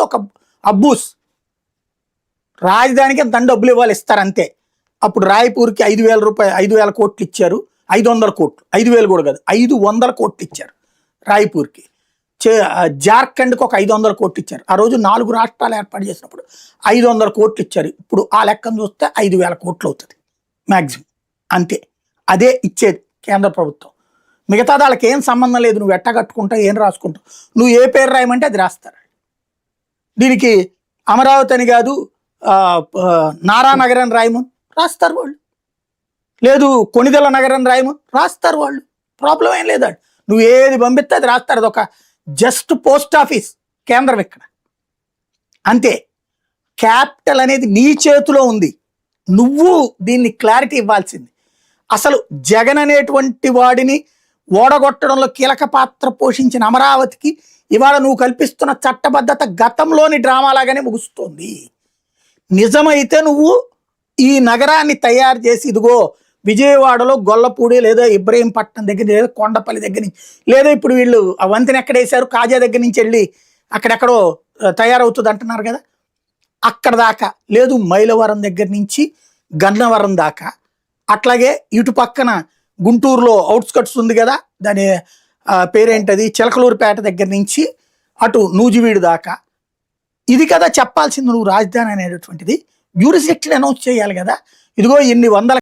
ఒక అబ్బూస్. రాజధానికి ఎంత డబ్బులు ఇవ్వాలి, ఇస్తారు అంతే. అప్పుడు రాయ్పూర్కి 5,000 రూపాయలు 5,000 కోట్లు ఇచ్చారు, 500 కోట్లు, 5,000 కూడా కాదు 500 కోట్లు ఇచ్చారు రాయ్పూర్కి. జార్ఖండ్కి ఒక 500 కోట్లు ఇచ్చారు. ఆ రోజు 4 రాష్ట్రాలు ఏర్పాటు చేసినప్పుడు 500 కోట్లు ఇచ్చారు. ఇప్పుడు ఆ లెక్కను చూస్తే 5,000 కోట్లు అవుతుంది మ్యాక్సిమం, అంతే. అదే ఇచ్చేది కేంద్ర ప్రభుత్వం. మిగతా వాళ్ళకి ఏం సంబంధం లేదు, నువ్వు ఎట్టగట్టుకుంటావు ఏం రాసుకుంటావు, నువ్వు ఏ పేరు రాయమంటే అది రాస్తారు. దీనికి అమరావతి అని కాదు నారానగర్ అని రాయము రాస్తారు వాళ్ళు, లేదు కొణిదెల నగరం రాయము రాస్తారు వాళ్ళు, ప్రాబ్లం ఏం లేదండి. నువ్వు ఏది పంపిస్తే అది రాస్తారు. అది ఒక జస్ట్ పోస్ట్ ఆఫీస్ కేంద్రం ఇక్కడ, అంతే. క్యాపిటల్ అనేది నీ చేతిలో ఉంది, నువ్వు దీన్ని క్లారిటీ ఇవ్వాల్సింది. అసలు జగన్ అనేటువంటి వాడిని ఓడగొట్టడంలో కీలక పాత్ర పోషించిన అమరావతికి ఇవాళ నువ్వు కల్పిస్తున్న చట్టబద్ధత గతంలోని డ్రామాలాగానే ముగుస్తుంది. నిజమైతే నువ్వు ఈ నగరాన్ని తయారు చేసి ఇదిగో విజయవాడలో గొల్లపూడి లేదా ఇబ్రహీంపట్నం దగ్గర లేదా కొండపల్లి దగ్గర నుంచి, లేదా ఇప్పుడు వీళ్ళు ఆ వంతెన ఎక్కడేశారు కాజా దగ్గర నుంచి వెళ్ళి అక్కడెక్కడో తయారవుతుంది అంటున్నారు కదా, అక్కడ దాకా, లేదు మైలవరం దగ్గర నుంచి గన్నవరం దాకా, అట్లాగే ఇటు పక్కన గుంటూరులో అవుట్స్కట్స్ ఉంది కదా, దాని పేరేంటది చిలకలూరుపేట దగ్గర నుంచి అటు నూజివీడు దాకా, ఇది కదా చెప్పాల్సింది నువ్వు రాజధాని అనేటటువంటిది. జ్యూరిస్డిక్షన్ అనౌన్స్ చేయాలి కదా, ఇదిగో ఇన్ని వందల